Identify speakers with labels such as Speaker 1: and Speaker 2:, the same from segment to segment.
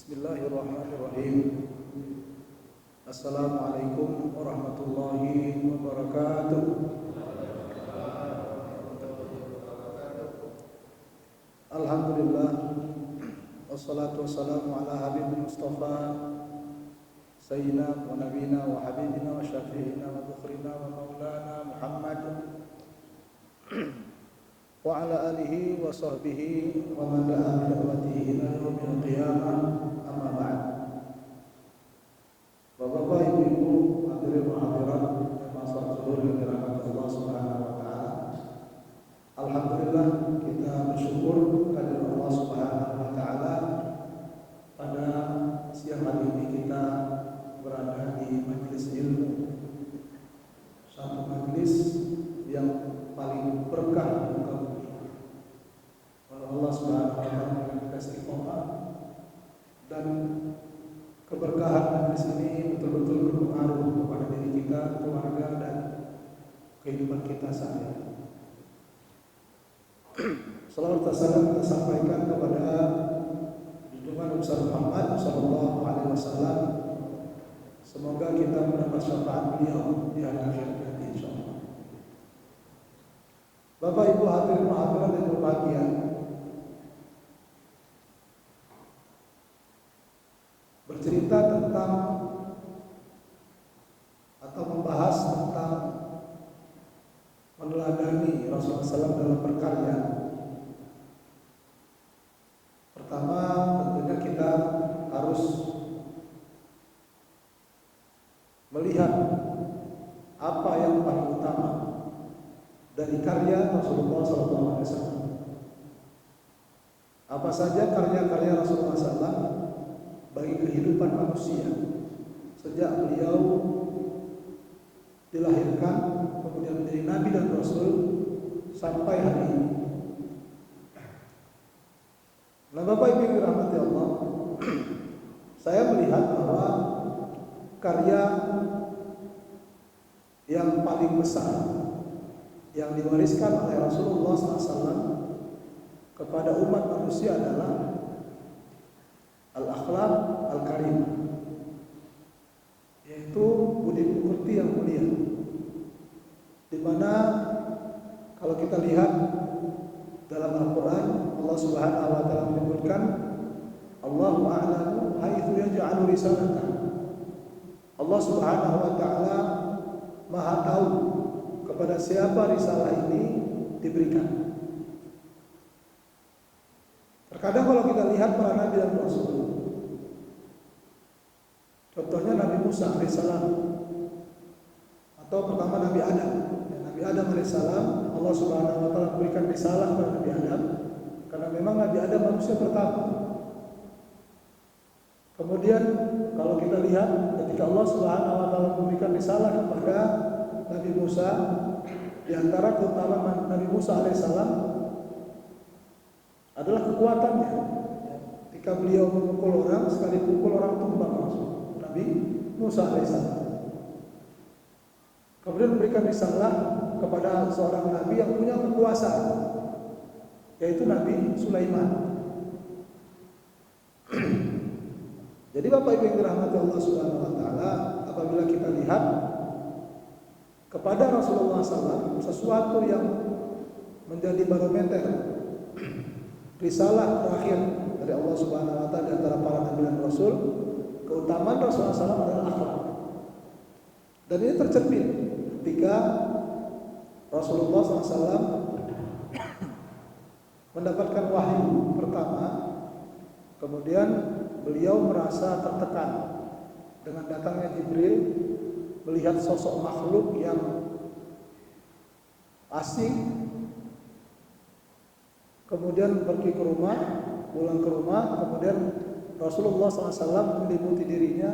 Speaker 1: Bismillahirrahmanirrahim. Assalamualaikum warahmatullahi wabarakatuh. Alhamdulillah, wassalatu wassalamu ala habibin mustafa sayyidina wa nabina wa habibina wa syafi'ina wa bukhrina wa maulana Muhammad wa ala alihi wa sahbihi wa man da'a bi da'watihi ila yaumil qiyamah. Amma ba'd. Bapak-bapak, ibu-ibu, hadirin wa hadirat yang masyaallah seluruh yang dirahmati Allah Subhanahu wa taala. Alhamdulillah, kita bersyukur kepada Allah Subhanahu wa taala pada siang hari ini kita berada di majelis ilmu. Satu majelis yang paling berkah di muka bumi. Allah Subhanahu wa taala memberikan kita istiqomah dan keberkahan majelis ini betul-betul berpengaruh kepada diri kita, keluarga dan kehidupan kita sehari-hari. Salawat dan salam kita sampaikan kepada junjungan besar Muhammad sallallahu alaihi wasallam. Semoga kita mendapat syafaat beliau di hari akhirat nanti insyaallah. Bapak Ibu hadirin hadirat yang berbahagia, bercerita tentang atau membahas tentang meneladani Rasulullah SAW dalam berkarya. Pertama, tentunya kita harus melihat apa yang paling utama dari karya Rasulullah SAW. Apa saja karya-karya Rasulullah SAW bagi kehidupan manusia sejak beliau dilahirkan, kemudian menjadi Nabi dan Rasul sampai hari ini. Nah, Bapak Ibu yang dirahmati Allah, saya melihat bahwa karya yang paling besar yang diwariskan oleh Rasulullah SAW kepada umat manusia adalah al-akhlaq al-karim, yaitu budi pekerti yang mulia, di mana kalau kita lihat dalam Al-Quran, Allah Subhanahu wa taala menyebutkan Allahu a'lamu haitsu yaj'alu risalatahu. Allah Subhanahu wa taala Maha tahu kepada siapa risalah ini diberikan. Terkadang kalau kita lihat para nabi dan rasul, contohnya Nabi Musa alaihissalam, atau pertama Nabi Adam. Nabi Adam alaihissalam, Allah Subhanahu wa taala berikan risalah kepada Nabi Adam karena memang Nabi Adam manusia pertama. Kemudian kalau kita lihat ketika Allah Subhanahu wa taala memberikan risalah kepada Nabi Musa, di antara keutamaan Nabi Musa alaihissalam adalah kekuatannya. Ketika beliau memukul orang, sekali pukul orang tumbang langsung. Nabi Musa alaihissalam. Kemudian memberikan risalah kepada seorang nabi yang punya kekuasaan, yaitu Nabi Sulaiman. Jadi Bapak Ibu yang dirahmati Allah Subhanahu wa taala, apabila kita lihat kepada Rasulullah SAW sesuatu yang menjadi barometer risalah terakhir dari Allah Subhanahu wa taala di antara para nabi dan rasul, keutamaan Rasulullah SAW adalah akhlak. Dan ini tercermin ketika Rasulullah SAW mendapatkan wahyu pertama, kemudian beliau merasa tertekan dengan datangnya Jibril, melihat sosok makhluk yang asing. Kemudian pergi ke rumah, pulang ke rumah, kemudian Rasulullah SAW menyelimuti dirinya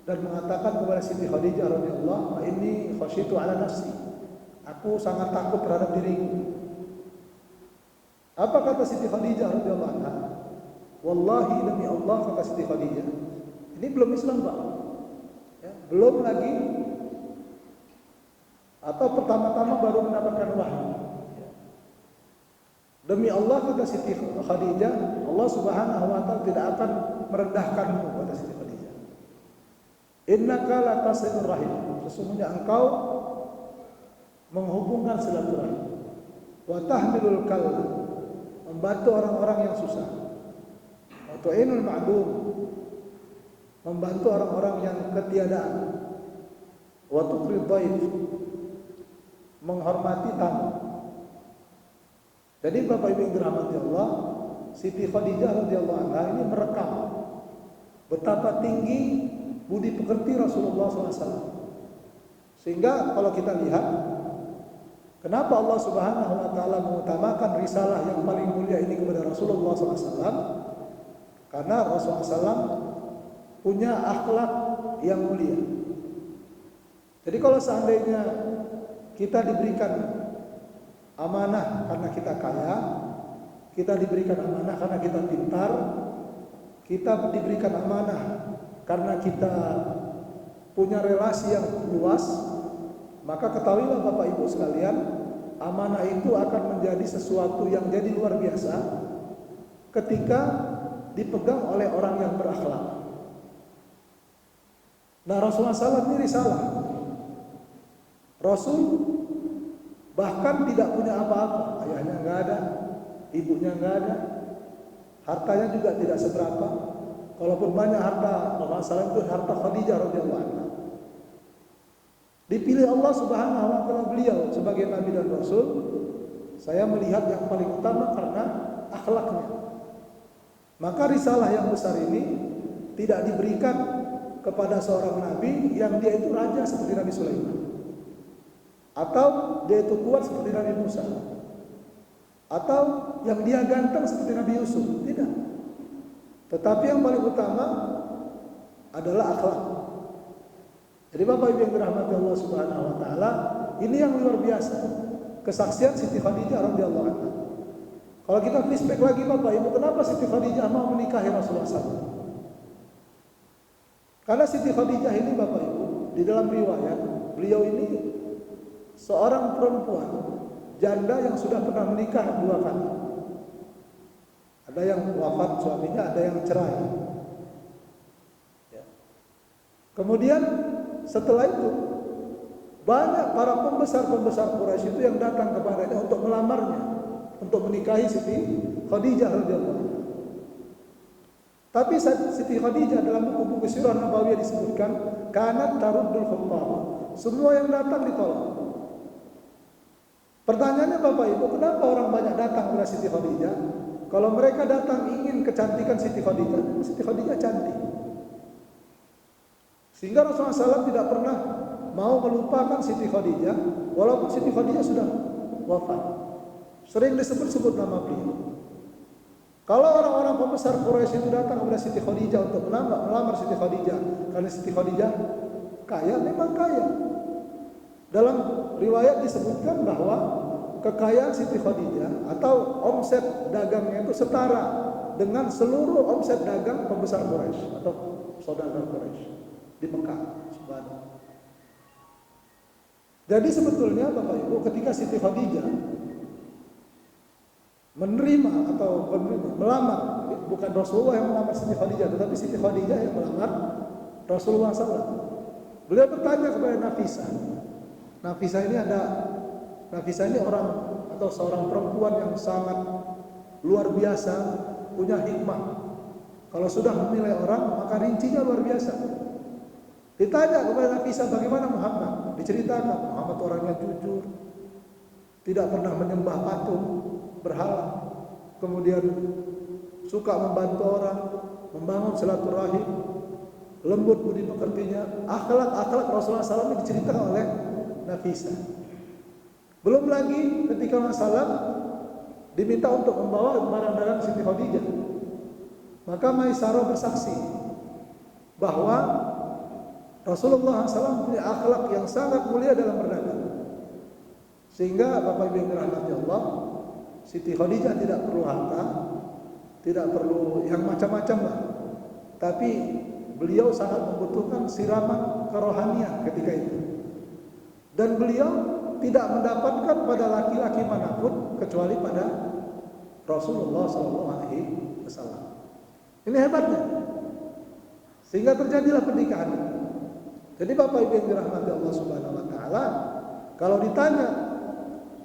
Speaker 1: dan mengatakan kepada Siti Khadijah radhiyallahu anha, "Inni khasyitu ala nafsi." Aku sangat takut terhadap diriku. Apa kata Siti Khadijah radhiyallahu anha? "Wallahi demi Allah," kata Siti Khadijah. Ini belum Islam, Pak. Ya, belum lagi atau pertama-tama baru mendapatkan wahyu. Demi Allah, kata Siti Khadijah, Allah Subhanahu wa taala tidak akan merendahkanmu, kata Siti Khadijah. Innaka latasilur rahim. Sesungguhnya engkau menghubungkan silaturahim. Wa tahmilul kalla, membantu orang-orang yang susah. Wa tu'inul ma'dum, membantu orang-orang yang ketiadaan. Wa tuqrid dhaif, menghormati tamu. Jadi Bapak Ibu yang dirahmati Allah, Siti Khadijah radhiyallahu anha ini merekam betapa tinggi budi pekerti Rasulullah SAW. Sehingga kalau kita lihat, kenapa Allah Subhanahu wa taala mengutamakan risalah yang paling mulia ini kepada Rasulullah SAW? Karena Rasulullah SAW punya akhlak yang mulia. Jadi kalau seandainya kita diberikan amanah karena kita kaya, kita diberikan amanah karena kita pintar, kita diberikan amanah karena kita punya relasi yang luas, maka ketahuilah Bapak Ibu sekalian, amanah itu akan menjadi sesuatu yang jadi luar biasa ketika dipegang oleh orang yang berakhlak. Nah, Rasulullah SAW ini risalah. Rasul bahkan tidak punya apa-apa, ayahnya nggak ada, ibunya nggak ada, hartanya juga tidak seberapa. Kalaupun banyak harta Rasulullah SAW itu harta Khadijah radhiyallahu anha. Dipilih Allah Subhanahu wa taala beliau sebagai nabi dan rasul. Saya melihat yang paling utama karena akhlaknya. Maka risalah yang besar ini tidak diberikan kepada seorang nabi yang dia itu raja seperti Nabi Sulaiman, atau dia itu kuat seperti Nabi Musa, atau yang dia ganteng seperti Nabi Yusuf. Tidak. Tetapi yang paling utama adalah akhlak. Jadi Bapak Ibu yang dirahmati Allah Subhanahu wa taala, ini yang luar biasa. Kesaksian Siti Khadijah radhiyallahu anha. Kalau kita flashback lagi Bapak Ibu, kenapa Siti Khadijah mau menikahi Rasulullah SAW? Karena Siti Khadijah ini Bapak Ibu, di dalam riwayat, beliau ini seorang perempuan janda yang sudah pernah menikah 2 kali. Ada yang wafat suaminya, ada yang cerai. Ya. Kemudian setelah itu banyak para pembesar-pembesar Quraisy itu yang datang kepadanya untuk melamarnya, untuk menikahi Siti Khadijah radhiyallahu anha. Tapi Siti Khadijah dalam buku-buku sirah Nabawiyah disebutkan kanat taruddul khutbah. Semua yang datang ditolak. Pertanyaannya Bapak Ibu, kenapa orang banyak datang kepada Siti Khadijah? Kalau mereka datang ingin kecantikan Siti Khadijah cantik. Sehingga Rasulullah SAW tidak pernah mau melupakan Siti Khadijah, walaupun Siti Khadijah sudah wafat. Sering disebut-sebut nama beliau. Kalau orang-orang pembesar Quraisy itu datang kepada Siti Khadijah untuk melamar Siti Khadijah, karena Siti Khadijah kaya, memang kaya. Dalam riwayat disebutkan bahwa kekayaan Siti Khadijah atau omset dagangnya itu setara dengan seluruh omset dagang pembesar Quraisy atau saudagar Quraisy di Mekah. Subhanallah. Jadi sebetulnya Bapak Ibu, ketika Siti Khadijah melamar, bukan Rasulullah yang melamar Siti Khadijah, tetapi Siti Khadijah yang melamar Rasulullah SAW. Beliau bertanya kepada Nafisah. Nafisah ini orang atau seorang perempuan yang sangat luar biasa, punya hikmah. Kalau sudah menilai orang, maka rincinya luar biasa. Ditanya kepada Nafisah, bagaimana Muhammad? Diceritakan Muhammad orangnya jujur, tidak pernah menyembah patung berhala, kemudian suka membantu orang, membangun silaturahim, lembut budi pekertinya. Akhlak Rasulullah SAW diceritakan oleh Nafisah. Belum lagi ketika Rasulullah diminta untuk membawa barang-barang Siti Khadijah, maka Maisarah bersaksi bahwa Rasulullah SAW punya akhlak yang sangat mulia dalam berdagang. Sehingga Bapak Ibu yang dirahmati Allah, Siti Khadijah tidak perlu harta, tidak perlu yang macam-macam lah. Tapi beliau sangat membutuhkan siraman kerohanian ketika itu. Dan beliau tidak mendapatkan pada laki-laki manapun kecuali pada Rasulullah SAW. Ini hebatnya. Sehingga terjadilah pernikahan. Jadi Bapak Ibu yang dirahmati Allah Subhanahu wa taala, kalau ditanya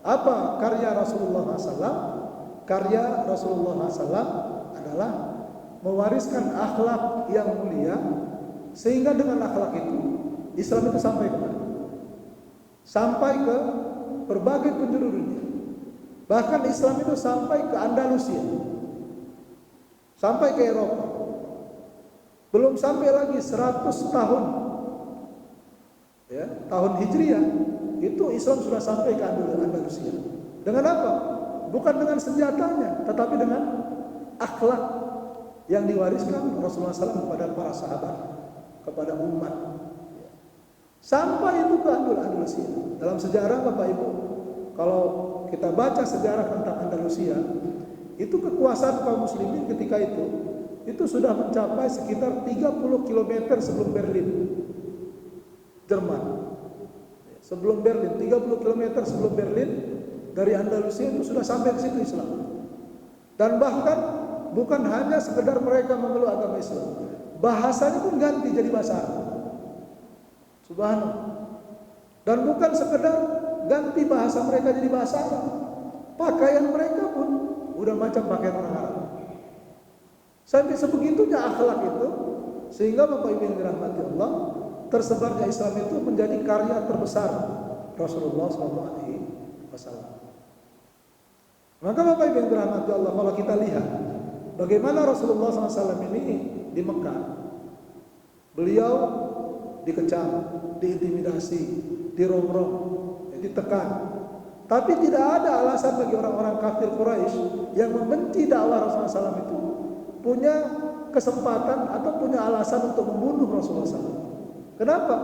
Speaker 1: apa karya Rasulullah SAW? Karya Rasulullah SAW adalah mewariskan akhlak yang mulia, sehingga dengan akhlak itu Islam itu sampai kemana? Sampai ke berbagai penjuru dunia. Bahkan Islam itu sampai ke Andalusia, sampai ke Eropa. Belum sampai lagi 100 tahun, ya, tahun Hijriah, itu Islam sudah sampai ke Andalusia. Dengan apa? Bukan dengan senjatanya, tetapi dengan akhlak yang diwariskan Rasulullah SAW kepada para sahabat, kepada umat. Sampai itu ke Andalusia. Dalam sejarah Bapak Ibu, kalau kita baca sejarah tentang Andalusia, itu kekuasaan kaum muslimin ketika itu sudah mencapai sekitar 30 km sebelum Berlin, Jerman. Sebelum Berlin, 30 km sebelum Berlin, dari Andalusia itu sudah sampai ke situ Islam. Dan bahkan bukan hanya sekedar mereka memeluk agama Islam, bahasanya pun ganti jadi bahasa Arab. Subhanallah. Dan bukan sekedar ganti bahasa mereka jadi bahasa Arab, pakaian mereka pun udah macam pakaian orang Arab. Sampai sebegitunya akhlak itu, sehingga Bapak Ibu yang dirahmati Allah, tersebarnya Islam itu menjadi karya terbesar Rasulullah SAW. Maka Bapak Ibu yang dirahmati Allah, kalau kita lihat bagaimana Rasulullah SAW ini di Mekah, beliau dikecam, diintimidasi, dirongrong, ditekan. Tapi tidak ada alasan bagi orang-orang kafir Quraisy yang membenci dakwah Rasulullah SAW itu punya kesempatan atau punya alasan untuk membunuh Rasulullah SAW. Kenapa?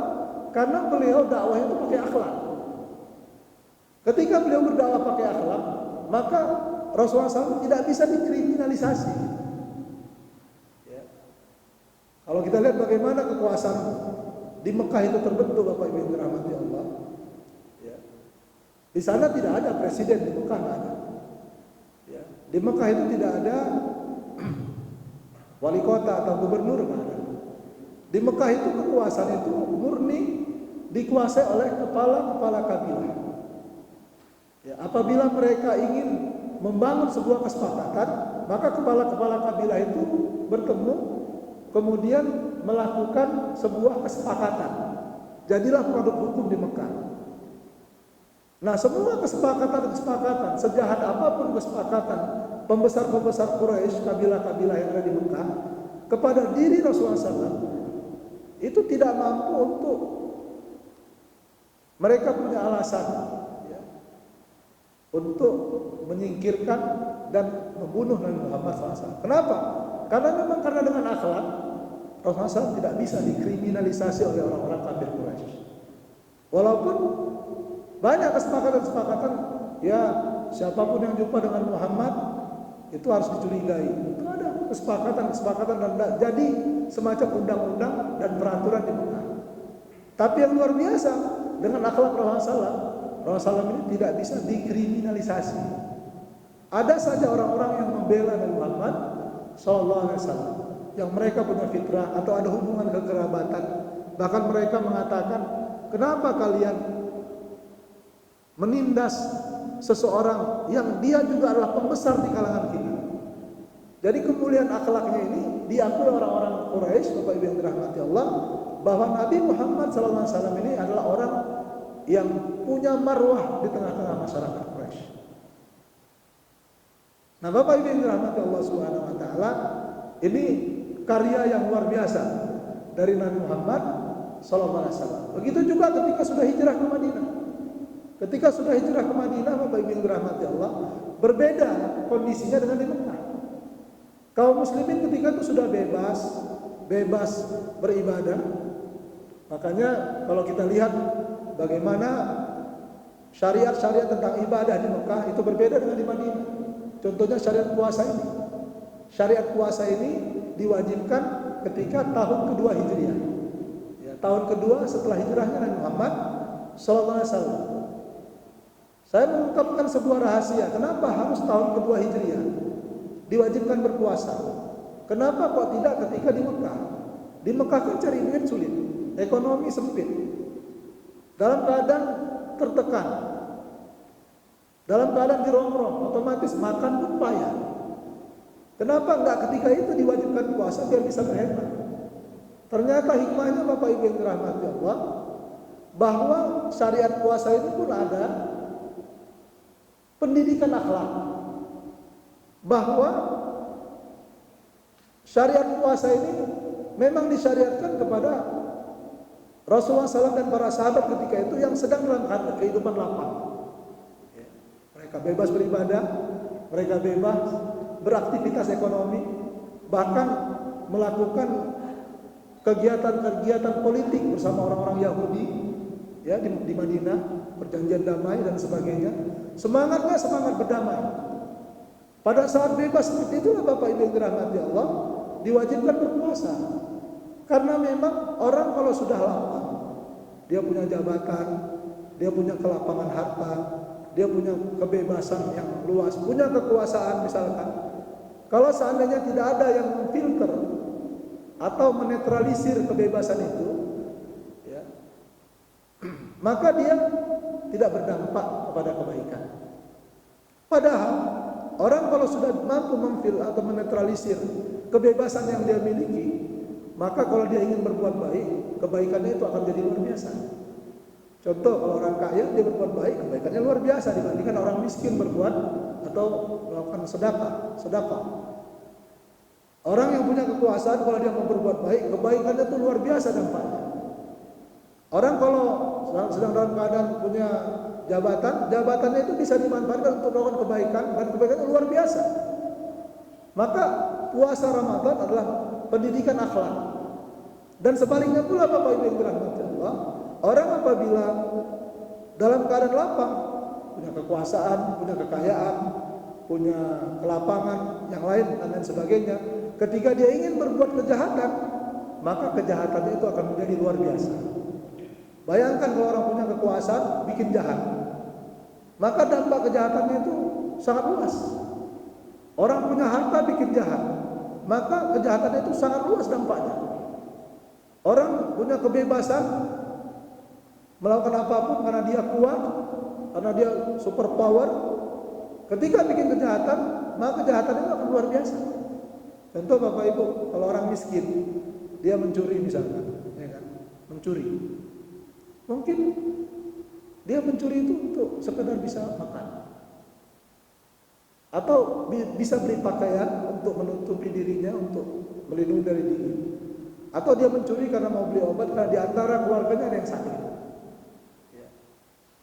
Speaker 1: Karena beliau dakwahnya itu pakai akhlak. Ketika beliau berdakwah pakai akhlak, maka Rasulullah SAW tidak bisa dikriminalisasi. Ya. Kalau kita lihat bagaimana kekuasaan di Mekah itu terbentuk, Bapak Ibu yang dirahmati Allah. Ya. Di sana tidak ada presiden, di Mekah tidak ada. Ya. Di Mekah itu tidak ada wali kota atau gubernur, tidak ada. Di Mekah itu kekuasaan itu murni dikuasai oleh kepala-kepala kabilah. Ya, apabila mereka ingin membangun sebuah kesepakatan, maka kepala-kepala kabilah itu bertemu, kemudian melakukan sebuah kesepakatan. Jadilah produk hukum di Mekah. Nah, semua kesepakatan, sejahat apapun kesepakatan pembesar-pembesar Quraisy, kabilah-kabilah yang ada di Mekah, kepada diri Rasulullah SAW, itu tidak mampu untuk mereka punya alasan, ya, untuk menyingkirkan dan membunuh Nabi Muhammad SAW. Kenapa? Karena memang karena dengan akhlak Rasulullah SAW tidak bisa dikriminalisasi oleh orang-orang kafir Quraisy. Walaupun banyak kesepakatan-kesepakatan, ya, siapapun yang jumpa dengan Muhammad itu harus dicurigai. Itu ada kesepakatan dan jadi semacam undang-undang dan peraturan di Mekah. Tapi yang luar biasa, dengan akhlak Rasulullah SAW ini tidak bisa dikriminalisasi. Ada saja orang-orang yang membela Nabi Muhammad SAW, yang mereka punya fitrah atau ada hubungan kekerabatan. Bahkan mereka mengatakan, kenapa kalian menindas seseorang yang dia juga adalah pembesar di kalangan kita? Jadi kemuliaan akhlaknya ini diakui orang-orang Quraisy, Bapak Ibu yang dirahmati Allah, bahwa Nabi Muhammad SAW ini adalah orang yang punya marwah di tengah-tengah masyarakat Quraisy. Nah, Bapak Ibu yang dirahmati Allah Subhanahu wa taala, ini karya yang luar biasa dari Nabi Muhammad SAW. Begitu juga ketika sudah hijrah ke Madinah. Ketika sudah hijrah ke Madinah, Bapak Ibu yang dirahmati Allah, berbeda kondisinya dengan di Mekah. Kaum muslimin ketika itu sudah bebas beribadah. Makanya kalau kita lihat bagaimana syariat-syariat tentang ibadah di Mekah itu berbeda dengan di Madinah. Contohnya syariat puasa ini. Syariat puasa ini diwajibkan ketika tahun kedua Hijriah. Ya, tahun kedua setelah hijrahnya Nabi Muhammad SAW. Saya mengungkapkan sebuah rahasia. Kenapa harus tahun kedua Hijriah? diwajibkan berpuasa. Kenapa kok tidak ketika di Mekah? Di Mekah kan cari duit sulit, ekonomi sempit, dalam keadaan tertekan, dalam keadaan dirongrong, otomatis makan pun payah. Kenapa enggak ketika itu diwajibkan puasa biar bisa berhemat? Ternyata hikmahnya Bapak Ibu yang dirahmati Allah, bahwa syariat puasa ini pun ada pendidikan akhlak. Bahwa syariat puasa ini memang disyariatkan kepada Rasulullah SAW dan para sahabat ketika itu yang sedang dalam kehidupan lapang. Mereka bebas beribadah, mereka bebas beraktivitas ekonomi, bahkan melakukan kegiatan-kegiatan politik bersama orang-orang Yahudi, ya di Madinah, perjanjian damai dan sebagainya. Semangatnya semangat berdamai. Pada saat bebas seperti itulah Bapak Ibu yang dirahmati Allah, diwajibkan berpuasa. Karena memang orang kalau sudah lapang, dia punya jabatan, dia punya kelapangan harta, dia punya kebebasan yang luas, punya kekuasaan misalkan. Kalau seandainya tidak ada yang memfilter atau menetralisir kebebasan itu, ya, maka dia tidak berdampak kepada kebaikan. Padahal orang kalau sudah mampu memfilter atau menetralisir kebebasan yang dia miliki, maka kalau dia ingin berbuat baik, kebaikannya itu akan jadi luar biasa. Contoh, kalau orang kaya dia berbuat baik, kebaikannya luar biasa dibandingkan orang miskin berbuat atau melakukan sedekah. Orang yang punya kekuasaan kalau dia mau berbuat baik, kebaikannya itu luar biasa dampaknya. Orang kalau sedang dalam keadaan punya jabatannya itu bisa dimanfaatkan untuk melakukan kebaikan dan kebaikannya luar biasa. Maka puasa Ramadan adalah pendidikan akhlak. Dan sebaliknya pula Bapak Ibu yang dirahmati Allah, orang apabila dalam keadaan lapang, punya kekuasaan, punya kekayaan, punya kelapangan yang lain dan lain sebagainya, ketika dia ingin berbuat kejahatan, maka kejahatannya itu akan menjadi luar biasa. Bayangkan kalau orang punya kekuasaan bikin jahat, maka dampak kejahatannya itu sangat luas. Orang punya harta bikin jahat, maka kejahatannya itu sangat luas dampaknya. Orang punya kebebasan melakukan apapun karena dia kuat, karena dia super power. Ketika bikin kejahatan, maka kejahatannya itu akan luar biasa. Contoh Bapak Ibu, kalau orang miskin, dia mencuri misalkan, ya kan? Mencuri. Mungkin dia mencuri itu untuk sekedar bisa makan. Atau bisa beli pakaian untuk menutupi dirinya, untuk melindungi dari dingin. Atau dia mencuri karena mau beli obat karena di antara keluarganya ada yang sakit. Ya.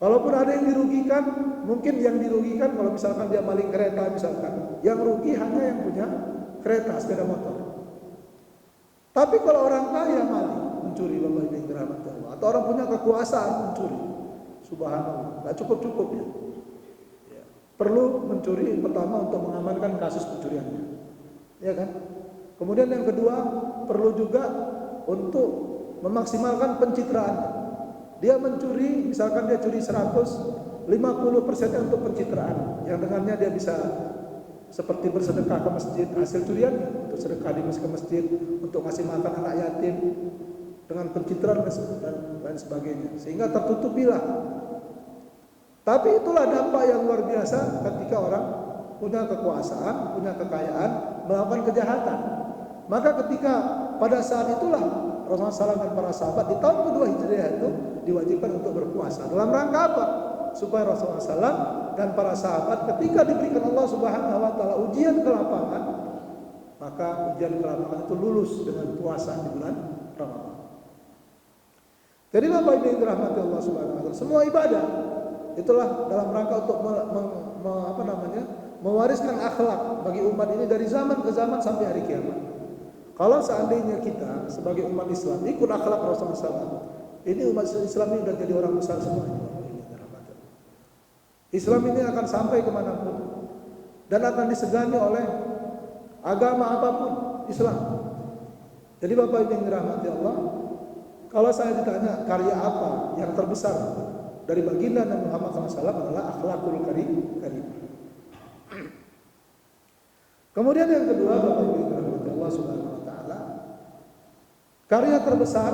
Speaker 1: Kalaupun ada yang dirugikan, mungkin yang dirugikan kalau misalkan dia maling kereta misalkan, yang rugi hanya yang punya kereta, sepeda motor. Tapi kalau orang kaya maling, mencuri Bapak Ibu yang dirahmati Allah, atau orang punya kekuasaan mencuri, subhanallah, nggak cukup ya. Perlu mencuri pertama untuk mengamankan kasus pencuriannya, ya kan? Kemudian yang kedua perlu juga untuk memaksimalkan pencitraannya. Dia mencuri, misalkan dia curi 100, 50% untuk pencitraan, yang dengannya dia bisa seperti bersedekah ke masjid hasil curiannya, untuk sedekah di ke masjid, untuk ngasih makan anak yatim dengan pencitraan dan lain sebagainya, sehingga tertutupilah. Tapi itulah dampak yang luar biasa ketika orang punya kekuasaan, punya kekayaan, melakukan kejahatan. Maka ketika pada saat itulah Rasulullah SAW dan para sahabat di tahun kedua Hijriah itu diwajibkan untuk berpuasa. Dalam rangka apa? Supaya Rasulullah SAW dan para sahabat ketika diberikan Allah Subhanahu Wa Taala ujian ke lapangan, maka ujian ke lapangan itu lulus dengan puasa di bulan Ramadan. Jadi Bapak Ibu yang dirahmati Allah Subhanahu Wa Taala, semua ibadah itulah dalam rangka untuk mewariskan akhlak bagi umat ini dari zaman ke zaman sampai hari kiamat. Kalau seandainya kita sebagai umat Islam ikut akhlak Rasulullah SAW, ini umat Islam ini sudah jadi orang besar semuanya. Islam ini akan sampai kemanapun dan akan disegani oleh agama apapun Islam. Jadi Bapak Ibu yang dirahmati Allah, kalau saya ditanya karya apa yang terbesar dari baginda Nabi Muhammad SAW adalah akhlakul karim. Kemudian yang kedua, Bapak Ibu yang dirahmati Allah Subhanahu wa taala, karya terbesar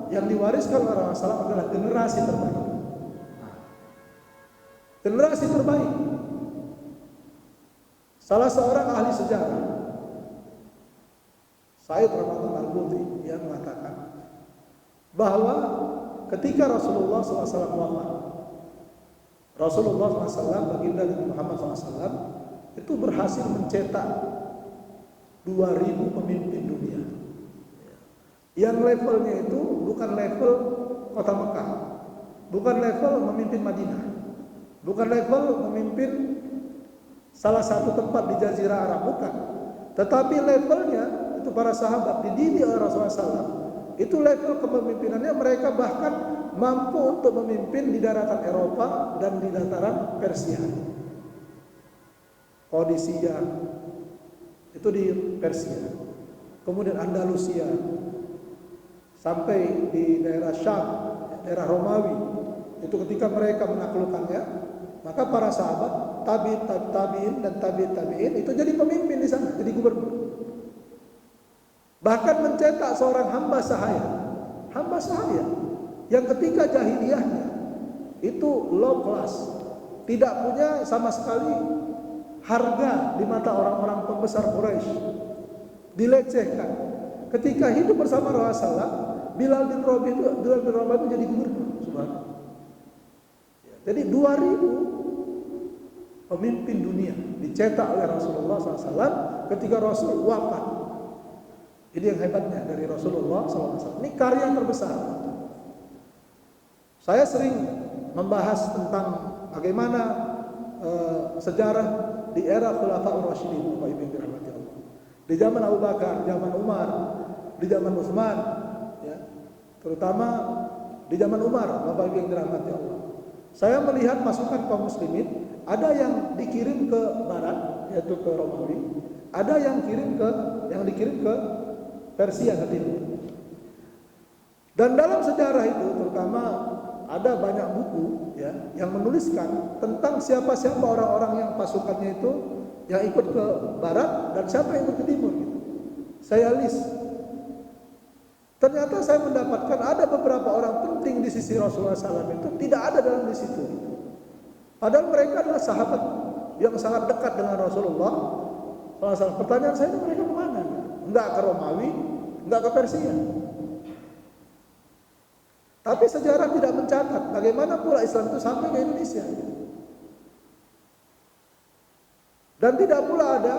Speaker 1: yang diwariskan oleh Rasulullah adalah generasi terbaik. Generasi terbaik. Salah seorang ahli sejarah, Said Ramadan Al-Buti, yang mengatakan bahwa ketika Rasulullah SAW wafat, Rasulullah SAW, baginda Nabi Muhammad SAW, itu berhasil mencetak 2000 pemimpin dunia. Yang levelnya itu bukan level kota Mekah, bukan level memimpin Madinah, bukan level memimpin salah satu tempat di Jazirah Arab, bukan. Tetapi levelnya itu para sahabat dididik oleh Rasulullah SAW. Itu level kepemimpinannya, mereka bahkan mampu untuk memimpin di daratan Eropa dan di dataran Persia. Qadisiyah itu di Persia, kemudian Andalusia, sampai di daerah Syam, daerah Romawi. Itu ketika mereka menaklukkannya, maka para sahabat tabi'in dan tabi'in itu jadi pemimpin di sana, jadi gubernur. Bahkan mencetak seorang hamba sahaya yang ketika jahiliyahnya itu low class, tidak punya sama sekali harga di mata orang-orang pembesar Quraisy, dilecehkan. Ketika hidup bersama Rasulullah, Bilal bin Rabah itu jadi gubernur. Subhanallah. Jadi 2000 pemimpin dunia dicetak oleh Rasulullah SAW ketika Rasul wafat. Ini yang hebatnya dari Rasulullah SAW. Ini karya yang terbesar. Saya sering membahas tentang bagaimana sejarah di era Khulafaur Rasyidin, Bapak Ibu yang dirahmati Allah. Di zaman Abu Bakar, zaman Umar, di zaman Utsman, ya, terutama di zaman Umar, Bapak Ibu yang dirahmati Allah. Saya melihat pasukan kaum muslimin, ada yang dikirim ke barat, yaitu ke Romawi, ada yang dikirim ke Persia, ke timur. Dan dalam sejarah itu terutama ada banyak buku, ya, yang menuliskan tentang siapa-siapa orang-orang yang pasukannya itu yang ikut ke barat dan siapa yang ikut ke timur gitu. Saya list. Ternyata saya mendapatkan ada beberapa orang penting di sisi Rasulullah SAW itu tidak ada dalam list itu. Padahal mereka adalah sahabat yang sangat dekat dengan Rasulullah SAW. Pertanyaan saya, mereka kemana? Enggak ke Romawi, enggak ke Persia. Tapi sejarah tidak mencatat bagaimana pula Islam itu sampai ke Indonesia. Dan tidak pula ada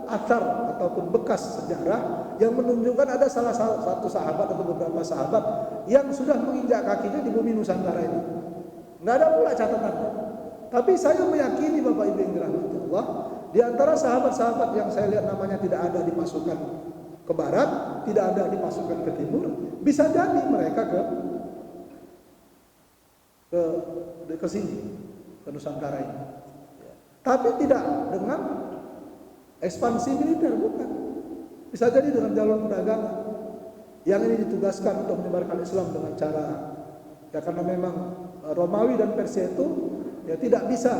Speaker 1: athar ataupun bekas sejarah yang menunjukkan ada salah satu sahabat atau beberapa sahabat yang sudah menginjak kakinya di bumi Nusantara ini. Nggak ada pula catatannya. Tapi saya meyakini Bapak Ibu yang dirahmati Allah, di antara sahabat-sahabat yang saya lihat namanya tidak ada di pasukan ke barat, tidak ada di pasukan ke timur, bisa jadi mereka ke sini, ke Nusantara ini. Tapi tidak dengan ekspansi militer, bukan. Bisa jadi dengan jalur perdagangan. Yang ini ditugaskan untuk menyebarkan Islam dengan cara, ya karena memang Romawi dan Persia itu ya tidak bisa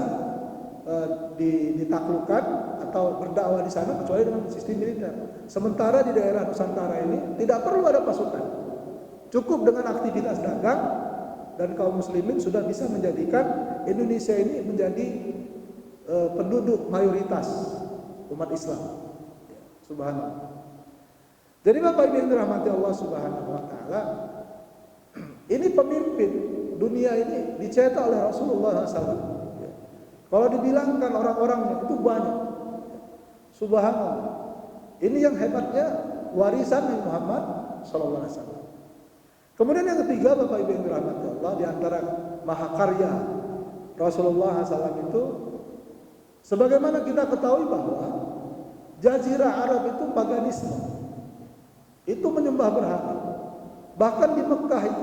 Speaker 1: ditaklukkan atau berdakwah di sana kecuali dengan sistem militer. Sementara di daerah Nusantara ini tidak perlu ada pasukan. Cukup dengan aktivitas dagang dan kaum muslimin sudah bisa menjadikan Indonesia ini menjadi penduduk mayoritas umat Islam. Subhanallah. Jadi Bapak Ibu yang dirahmati Allah Subhanahu wa taala, ini pemimpin dunia ini dicetak oleh Rasulullah SAW. Kalau dibilangkan orang-orangnya itu banyak. Subhanallah. Ini yang hebatnya warisan Nabi Muhammad sallallahu alaihi wasallam. Kemudian yang ketiga Bapak Ibu yang dirahmati Allah, di antara mahakarya Rasulullah SAW itu, sebagaimana kita ketahui bahwa Jazirah Arab itu paganisme, itu menyembah berhala. Bahkan di Mekah itu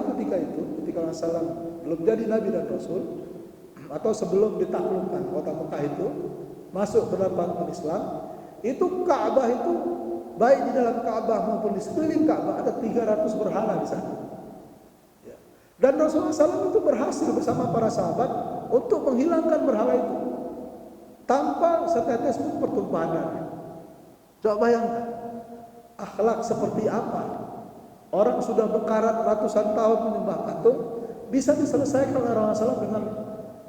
Speaker 1: ketika Rasulullah belum jadi Nabi dan Rasul, atau sebelum ditaklukkan kota Mekah itu masuk ke dalam bangunan Islam, itu Ka'bah itu baik di dalam Ka'bah maupun di sekeliling Ka'bah ada 300 berhala di sana. Dan Rasulullah SAW itu berhasil bersama para sahabat untuk menghilangkan berhala itu tanpa setetes pun pertumpahan darah. Coba bayangkan, akhlak seperti apa? Orang sudah berkarat ratusan tahun menyembah patung, bisa diselesaikan oleh Rasulullah SAW dengan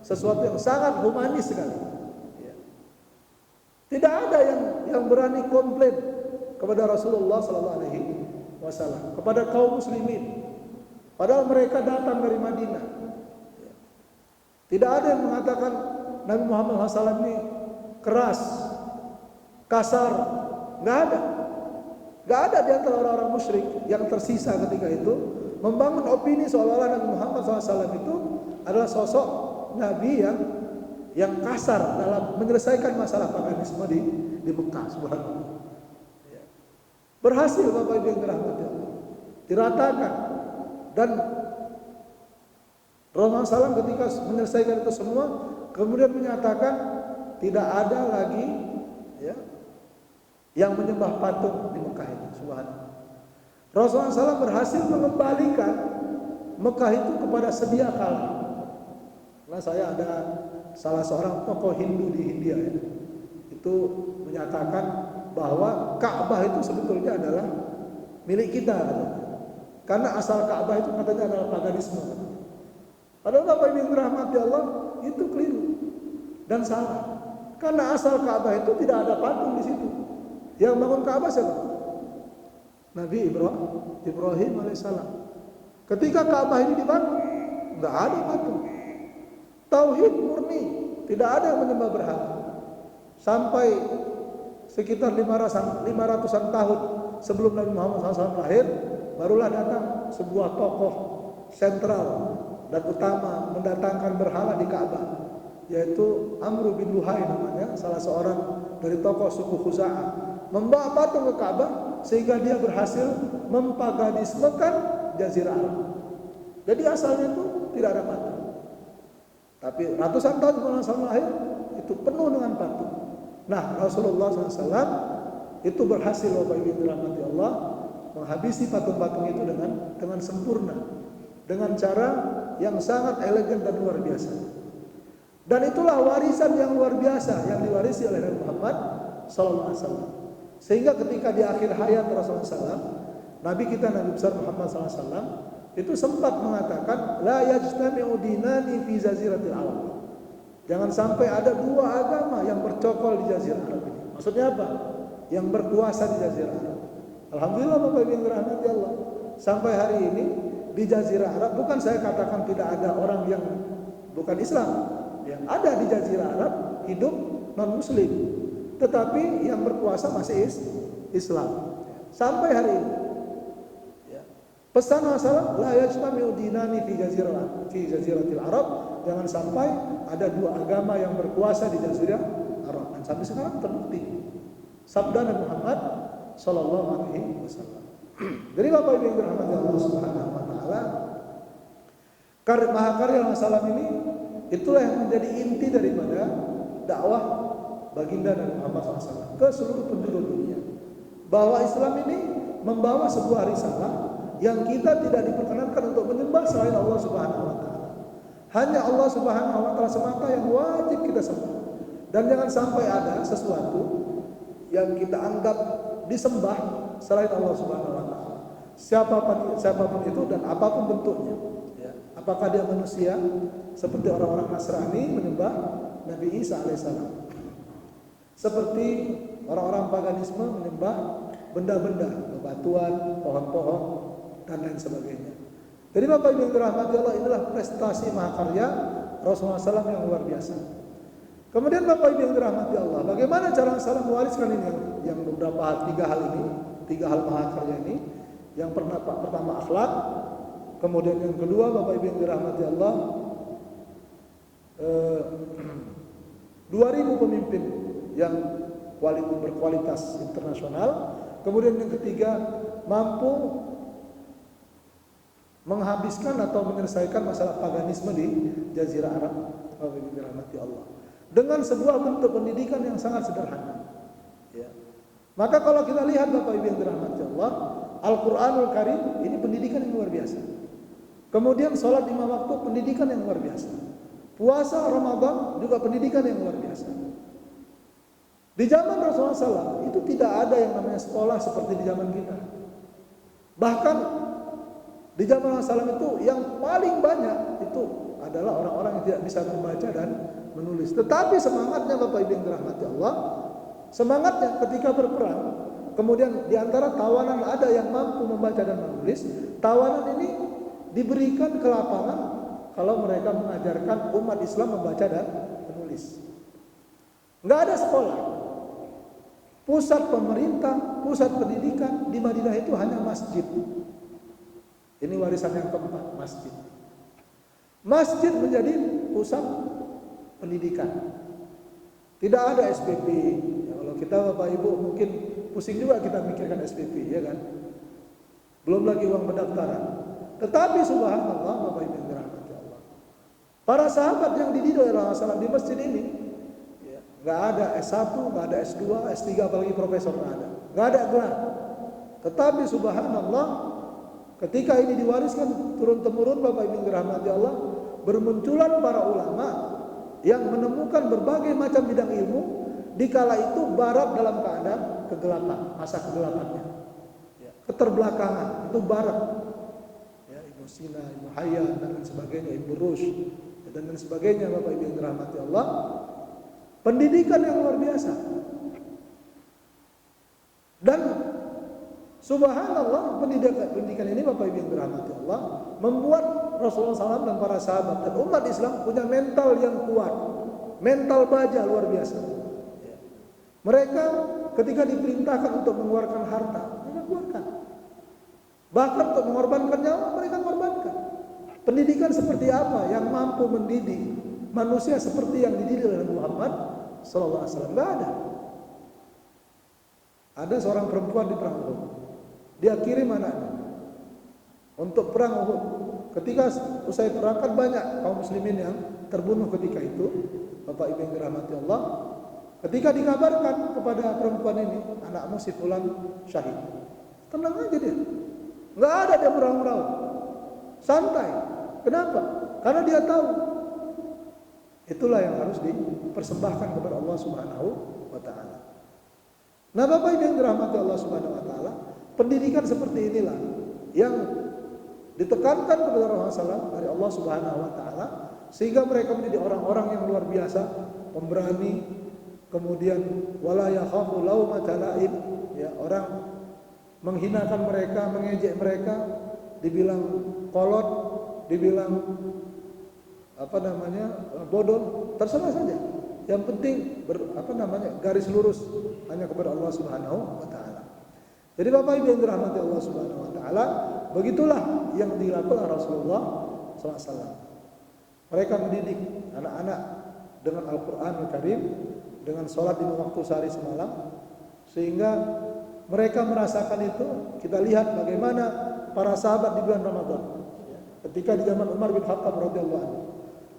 Speaker 1: sesuatu yang sangat humanis sekali. Tidak ada yang berani komplain kepada Rasulullah SAW, kepada kaum muslimin. Padahal mereka datang dari Madinah. Tidak ada yang mengatakan Nabi Muhammad SAW ini keras, kasar. Nggak ada. Nggak ada di antara orang-orang musyrik yang tersisa ketika itu membangun opini seolah-olah Nabi Muhammad SAW itu adalah sosok Nabi yang kasar dalam menyelesaikan masalah paganisme di Mekah. Subhanallah. Berhasil Bapak Ibu yang dirahmati Allah, diratakan. Dan Rasulullah SAW ketika menyelesaikan itu semua kemudian menyatakan tidak ada lagi yang menyembah patung di Mekah itu. Subhanallah. Rasulullah SAW berhasil mengembalikan Mekah itu kepada sedia kala. Nah, saya ada salah seorang tokoh Hindu di India itu menyatakan bahwa Ka'bah itu sebetulnya adalah milik kita. Karena asal Ka'bah itu katanya adalah paganisme. Padahal Bapak Ibu yang dirahmati Allah, itu keliru dan salah. Karena asal Ka'bah itu tidak ada patung di situ. Yang bangun Ka'bah siapa? Nabi Ibrahim alaihissalam. Ketika Ka'bah ini dibangun, nggak ada patung. Tauhid murni, tidak ada yang menyembah berhala. Sampai sekitar 500-an tahun sebelum Nabi Muhammad SAW lahir, barulah datang sebuah tokoh sentral dan utama mendatangkan berhala di Ka'bah, yaitu Amr bin Luhai namanya, salah seorang dari tokoh suku Khuza'ah, membawa patung ke Ka'bah sehingga dia berhasil mempaganismekan Jazirah Arab. Jadi asalnya itu tidak ada patung, tapi ratusan tahun sebelum Rasulullah lahir itu penuh dengan patung. Nah, Rasulullah SAW itu berhasil Bapak Ibu dirahmati Allah menghabisi patung-patung itu dengan sempurna, dengan cara yang sangat elegan dan luar biasa. Dan itulah warisan yang luar biasa yang diwarisi oleh Nabi Muhammad SAW. Sehingga ketika di akhir hayat Rasulullah SAW, Nabi kita Nabi besar Muhammad SAW itu sempat mengatakan la yajtami'u dinani fi jaziratil Arab. Jangan sampai ada dua agama yang bercokol di Jazirah Arab ini. Maksudnya apa? Yang berkuasa di Jazirah Arab. Alhamdulillah Bapak Ibu yang dirahmati Allah, sampai hari ini di Jazirah Arab, bukan saya katakan tidak ada orang yang bukan Islam, yang ada di Jazirah Arab hidup non Muslim, tetapi yang berkuasa masih Islam sampai hari ini. Pesan Rasulullah la yajtami'u dinani fi jaziratil Arab, jangan sampai ada dua agama yang berkuasa di Jazirah Arab. Dan sampai sekarang terbukti sabda Nabi Muhammad sallallahu alaihi wasallam. Jadi Bapak Ibu yang dirahmati Allah Subhanahu wa taala, mahakarya Rasulullah ini itulah yang menjadi inti daripada dakwah baginda Nabi Muhammad SAW ke seluruh penjuru dunia, bahwa Islam ini membawa sebuah risalah yang kita tidak diperkenankan untuk menyembah selain Allah Subhanahu wa taala. Hanya Allah Subhanahu wa taala semata yang wajib kita sembah. Dan jangan sampai ada sesuatu yang kita anggap disembah selain Allah Subhanahu wa taala. Siapapun itu dan apapun bentuknya. Apakah dia manusia seperti orang-orang Nasrani menyembah Nabi Isa alaihissalam, seperti orang-orang paganisme menyembah benda-benda, bebatuan, pohon-pohon, dan lain sebagainya. Jadi Bapak Ibu yang dirahmati Allah, inilah prestasi mahakarya Rasulullah SAW yang luar biasa. Kemudian Bapak Ibu yang dirahmati Allah, bagaimana cara Rasulullah mewariskan ini yang beberapa hal, tiga hal mahakarya ini. Yang pertama akhlak, kemudian yang kedua Bapak Ibu yang dirahmati Allah, 2000 pemimpin yang berkualitas internasional. Kemudian yang ketiga, mampu menghabiskan atau menyelesaikan masalah paganisme di Jazirah Arab, Bapak Ibu dirahmati Allah, dengan sebuah bentuk pendidikan yang sangat sederhana. Maka kalau kita lihat Bapak Ibu yang dirahmati Allah, Al-Quranul Karim ini pendidikan yang luar biasa. Kemudian sholat 5 waktu, pendidikan yang luar biasa. Puasa Ramadan juga pendidikan yang luar biasa. Di zaman Rasulullah SAW itu tidak ada yang namanya sekolah seperti di zaman kita. Bahkan di zaman Rasulullah SAW itu yang paling banyak itu adalah orang-orang yang tidak bisa membaca dan menulis. Tetapi semangatnya Bapak Ibu yang dirahmati Allah, semangatnya ketika berperang, kemudian di antara tawanan ada yang mampu membaca dan menulis, tawanan ini diberikan ke lapangan kalau mereka mengajarkan umat Islam membaca dan menulis. Nggak ada sekolah. Pusat pemerintah, pusat pendidikan di Madinah itu hanya masjid. Ini warisan yang keempat, masjid. Masjid menjadi pusat pendidikan. Tidak ada SPP. Ya, kalau kita Bapak Ibu mungkin pusing juga kita mikirkan SPP, ya kan? Belum lagi uang pendaftaran. Tetapi subhanallah Bapak Ibu yang dirahmati Allah, para sahabat yang dididik oleh Rasulullah SAW di masjid ini, ya, nggak ada S1, nggak ada S2, S3, apalagi profesor nggak ada gelar. Tetapi subhanallah, ketika ini diwariskan turun temurun Bapak Ibu yang dirahmati Allah, bermunculan para ulama yang menemukan berbagai macam bidang ilmu. Dikala itu barat dalam keadaan kegelapan, masa kegelapannya, ya, keterbelakangan, itu barat. Ya, Ibnu Sina, Ibnu Hayyan dan lain sebagainya, Ibnu Rushd dan lain sebagainya Bapak Ibu yang dirahmati Allah. Pendidikan yang luar biasa. Dan subhanallah pendidikan ini Bapak Ibu yang dirahmati Allah membuat Rasulullah SAW dan para sahabat dan umat Islam punya mental yang kuat, mental baja luar biasa. Mereka ketika diperintahkan untuk mengeluarkan harta, mereka keluarkan. Bahkan untuk mengorbankan nyawa, mereka korbankan. Pendidikan seperti apa yang mampu mendidik manusia seperti yang dididik oleh Muhammad SAW? Tidak ada. Ada seorang perempuan di perang Uhud. Dia kirim anaknya untuk perang Uhud. Ketika usai perang kan banyak kaum muslimin yang terbunuh ketika itu. Bapak Ibu yang dirahmati Allah, ketika dikabarkan kepada perempuan ini, anakmu si fulan syahid, tenang aja dia, nggak ada dia meraung-raung, santai. Kenapa? Karena dia tahu itulah yang harus dipersembahkan kepada Allah Subhanahu wa Ta'ala. Nah, Bapak Ibu yang dirahmati Allah Subhanahu wa Ta'ala, pendidikan seperti inilah yang ditekankan kepada Rasulullah SAW dari Allah Subhanahu wa Ta'ala, sehingga mereka menjadi orang-orang yang luar biasa, pemberani. Kemudian wala yakhafu laumata laim, ya, orang menghinakan mereka, mengejek mereka, dibilang kolot, dibilang bodoh, terserah saja. Yang penting garis lurus hanya kepada Allah Subhanahu wa Ta'ala. Jadi Bapak Ibu yang dirahmati Allah Subhanahu wa Ta'ala, begitulah yang dilakukan Rasulullah SAW. Mereka mendidik anak-anak dengan Al-Quran Al-Karim, dengan sholat di waktu sehari semalam, sehingga mereka merasakan itu. Kita lihat bagaimana para sahabat di bulan Ramadan, ketika di zaman Umar bin Khattab radhiyallahu anhu,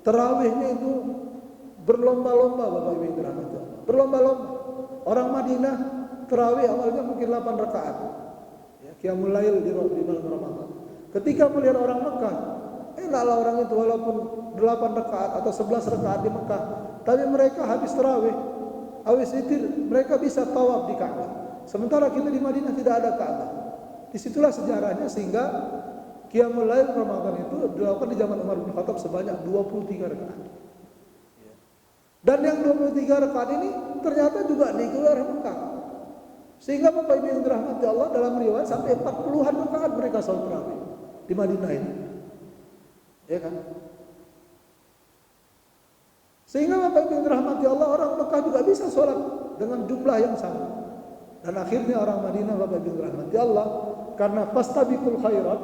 Speaker 1: tarawihnya itu berlomba-lomba Bapak Ibu yang dirahmati Allah, berlomba-lomba. Orang Madinah tarawih awalnya mungkin 8 rakaat, ya, qiyamul lail di bulan Ramadan. Ketika melihat orang Mekah, enaklah orang itu walaupun 8 rakaat atau 11 rakaat di Mekah, tapi mereka habis tarawih, habis witir, mereka bisa tawaf di Ka'bah. Sementara kita di Madinah tidak ada Ka'bah. Disitulah sejarahnya, sehingga qiyamul lail Ramadan itu dilakukan di zaman Umar bin Khattab sebanyak 23 rakaat. Dan yang 23 rakaat ini ternyata juga digelar Mekah. Sehingga Bapak Ibu yang dirahmati Allah, dalam riwayat sampai 40-an rakaat mereka salat tarawih di Madinah ini. Ya kan? Sehingga Bapak Ibu yang dirahmati Allah, orang Mekah juga bisa sholat dengan jumlah yang sama. Dan akhirnya orang Madinah, Bapak Ibu yang dirahmati Allah, karena fastabiqul khairat,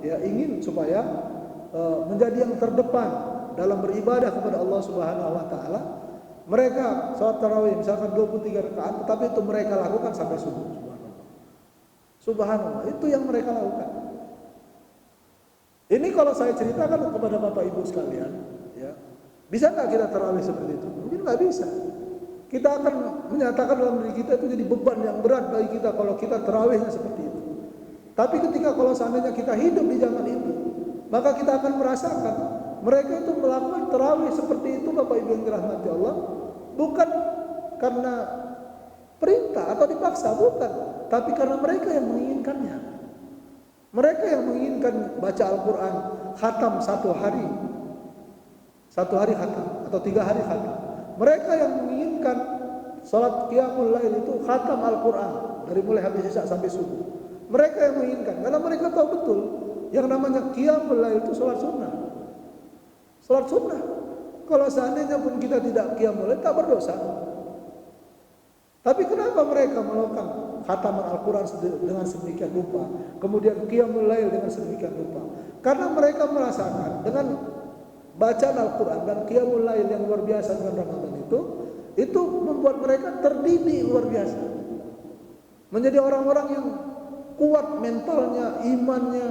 Speaker 1: ya, ingin supaya menjadi yang terdepan dalam beribadah kepada Allah Subhanahu wa Ta'ala. Mereka sholat tarawih misalkan 23 rakaat, tetapi itu mereka lakukan sampai subuh. Subhanallah, itu yang mereka lakukan. Ini kalau saya ceritakan kepada Bapak Ibu sekalian, ya, bisa nggak kita tarawih seperti itu? Mungkin nggak bisa. Kita akan menyatakan dalam diri kita itu jadi beban yang berat bagi kita kalau kita tarawihnya seperti itu. Tapi ketika kalau seandainya kita hidup di zaman itu, maka kita akan merasakan mereka itu melakukan tarawih seperti itu, Bapak Ibu yang dirahmati Allah, bukan karena perintah atau dipaksa, bukan. Tapi karena mereka yang menginginkannya. Mereka yang menginginkan baca Al-Quran khatam 1 hari. 1 hari khatam atau 3 hari khatam. Mereka yang menginginkan salat qiyamul lail itu khatam Al-Quran dari mulai habis isya sampai subuh. Mereka yang menginginkan karena mereka tahu betul yang namanya qiyamul lail itu salat sunnah. Salat sunnah. Kalau seandainya pun kita tidak qiyamul lail tak berdosa. Tapi kenapa mereka melakukan khataman Al-Quran dengan sedemikian rupa, kemudian qiyamul lail dengan sedemikian rupa? Karena mereka merasakan dengan bacaan Al-Quran dan qiyamul lail yang luar biasa dengan Ramadan itu membuat mereka terdidik luar biasa. Menjadi orang-orang yang kuat mentalnya, imannya,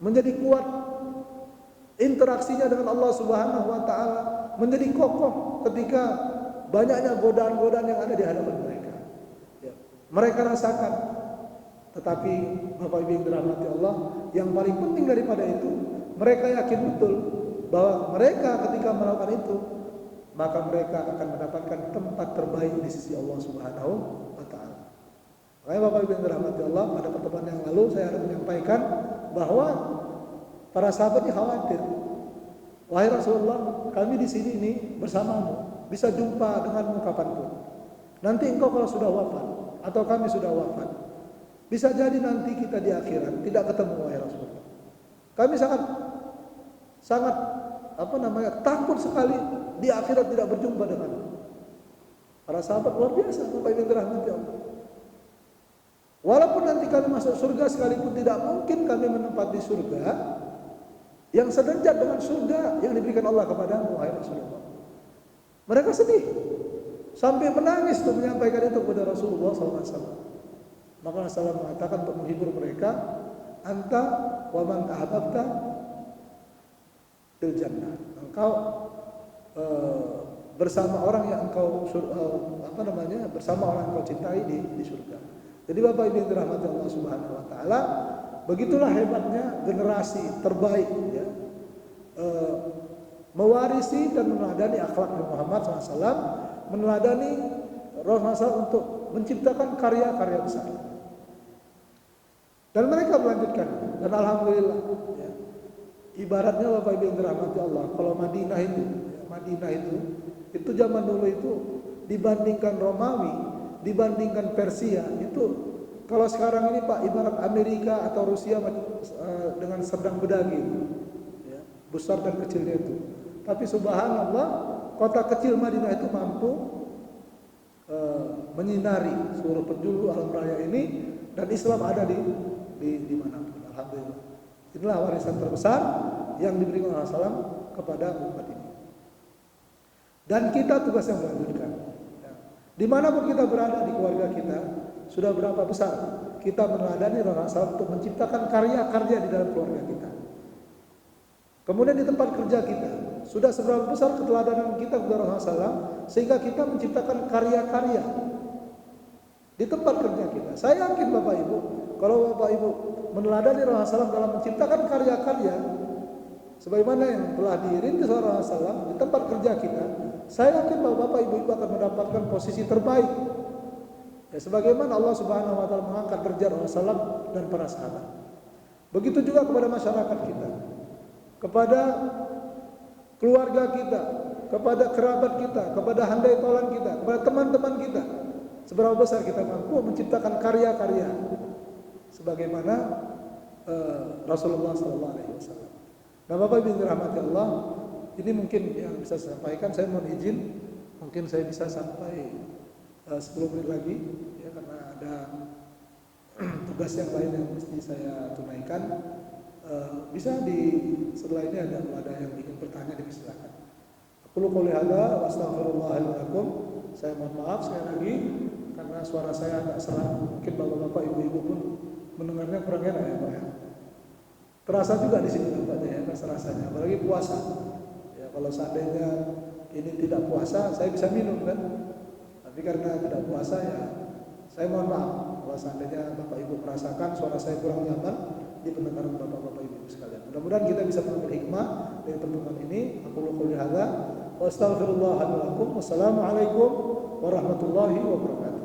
Speaker 1: menjadi kuat interaksinya dengan Allah Subhanahu wa taala, menjadi kokoh ketika banyaknya godaan-godaan yang ada di hadapan mereka. Ya. Mereka rasakan. Tetapi Bapak Ibu yang dirahmati Allah, yang paling penting daripada itu, mereka yakin betul bahwa mereka ketika melakukan itu, maka mereka akan mendapatkan tempat terbaik di sisi Allah Subhanahu wa taala. Makanya Bapak Ibu yang dirahmati Allah, pada pertemuan yang lalu saya harus menyampaikan bahwa para sahabat ini khawatir. Wahai Rasulullah, kami di sini ini bersamamu, bisa jumpa denganmu kapanpun. Nanti engkau kalau sudah wafat atau kami sudah wafat, bisa jadi nanti kita di akhirat tidak ketemu, wahai Rasulullah. Kami sangat takut sekali di akhirat tidak berjumpa denganmu. Para sahabat luar biasa, Bapak Ibu yang dirahmati Allah. Walaupun nanti kami masuk surga sekalipun tidak mungkin kami menempati surga yang sederajat dengan surga yang diberikan Allah kepadamu, wahai Rasulullah. Mereka sedih sampai menangis untuk menyampaikan itu kepada Rasulullah SAW. Maka Rasulullah mengatakan untuk menghibur mereka, anta wa man ahbabta fil jannah. Engkau bersama orang yang engkau bersama orang yang engkau cintai di surga. Jadi Bapak Ibu yang dirahmati Allah Subhanahu wa taala, begitulah hebatnya generasi terbaik ya. Mewarisi dan meneladani akhlak Muhammad SAW, meneladani Rasulullah SAW untuk menciptakan karya-karya besar. Dan mereka melanjutkan, dan alhamdulillah, ya, ibaratnya Bapak Ibu yang dirahmati Allah, kalau Madinah itu zaman dulu itu dibandingkan Romawi, dibandingkan Persia, itu kalau sekarang ini Pak ibarat Amerika atau Rusia dengan sedang bedagi, ya, besar dan kecilnya itu. Tapi subhanallah, kota kecil Madinah itu mampu menyinari seluruh penjuru alam raya ini, dan Islam ada di manapun. Alhamdulillah. Inilah warisan terbesar yang diberikan oleh Rasulullah kepada umat ini. Dan kita tugasnya melanjutkan. Dimanapun kita berada di keluarga kita, sudah berapa besar kita meneladani Rasulullah untuk menciptakan karya-karya di dalam keluarga kita. Kemudian di tempat kerja kita, sudah seberapa besar keteladanan kita kepada Rasulullah sehingga kita menciptakan karya-karya di tempat kerja kita. Saya yakin Bapak Ibu, kalau Bapak Ibu meneladani Rasulullah dalam menciptakan karya-karya sebagaimana yang telah dirintis oleh Rasulullah di tempat kerja kita, saya yakin bahwa Bapak Ibu akan mendapatkan posisi terbaik. Ya, sebagaimana Allah Subhanahu wa taala mengangkat derajat Rasulullah dan para sahabat. Begitu juga kepada masyarakat kita, kepada keluarga kita, kepada kerabat kita, kepada handai tolan kita, kepada teman-teman kita. Seberapa besar kita mampu menciptakan karya-karya sebagaimana Rasulullah SAW. Nah, Bapak Ibu dirahmati Allah, ini mungkin yang bisa saya sampaikan. Saya mohon izin, mungkin saya bisa sampai 10 menit lagi, ya, karena ada tugas yang lain yang mesti saya tunaikan. Bisa setelah ini kalau ada yang ingin bertanya, dipersilakan. Aku qouli hadza wa astaghfirullah li wa lakum. Saya mohon maaf sekali lagi karena suara saya agak serak. Mungkin bapak-bapak, ibu-ibu pun mendengarnya kurang enak ya, Pak ya. Terasa juga di sini nampaknya ya, rasanya, apalagi puasa. Ya, kalau seandainya ini tidak puasa, saya bisa minum kan. Tapi karena tidak puasa ya, saya mohon maaf kalau seandainya Bapak Ibu merasakan suara saya kurang nyaman di pendengaran Bapak-bapak Ibu sekalian. Mudah-mudahan kita bisa mengambil hikmah dari pertemuan ini. Aku qouli hadza wa astaghfirullah li wa lakum. Wassalamualaikum warahmatullahi wabarakatuh.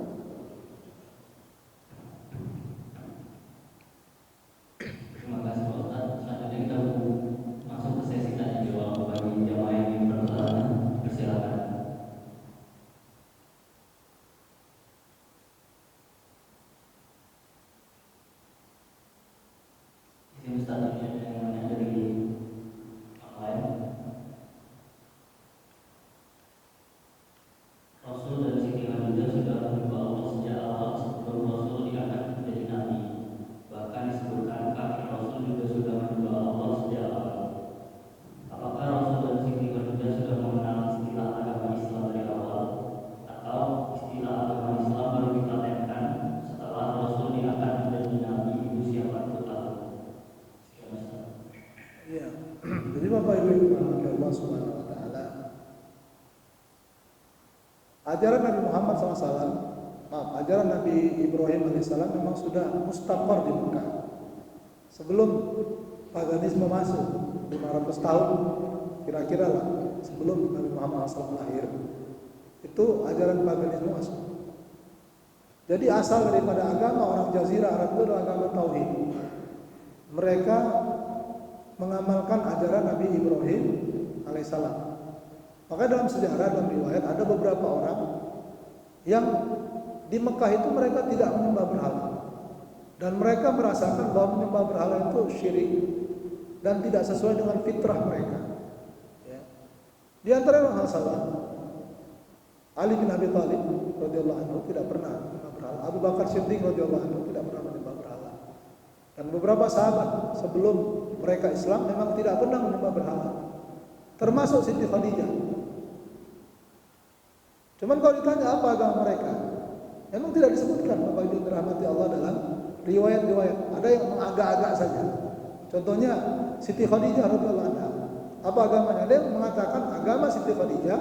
Speaker 1: ajaran Nabi Muhammad SAW, ajaran Nabi Ibrahim alaihissalam memang sudah mustaqar di Mekah. Sebelum paganisme masuk 500 tahun kira-kira lah sebelum Nabi Muhammad SAW lahir, itu ajaran paganisme masuk. Jadi asal daripada agama orang Jazirah Arab itu adalah agama tauhid. Mereka mengamalkan ajaran Nabi Ibrahim alaihissalam. Maka dalam sejarah, dalam riwayat ada beberapa orang yang di Mekah itu mereka tidak menyembah berhala, dan mereka merasakan bahwa menyembah berhala itu syirik dan tidak sesuai dengan fitrah mereka. Ya. Di antara hal salah, Ali bin Abi Thalib radhiyallahu anhu tidak pernah menyembah berhala. Abu Bakar Siddiq radhiyallahu anhu tidak pernah menyembah berhala. Dan beberapa sahabat sebelum mereka Islam memang tidak pernah menyembah berhala, termasuk Siti Khadijah. Cuman kalau ditanya apa agama mereka, memang tidak disebutkan Bapak Ibu dirahmati Allah dalam riwayat-riwayat. Ada yang mengagak-agak saja. Contohnya Siti Khadijah radhiyallahu anha. Apa agamanya? Ada yang mengatakan agama Siti Khadijah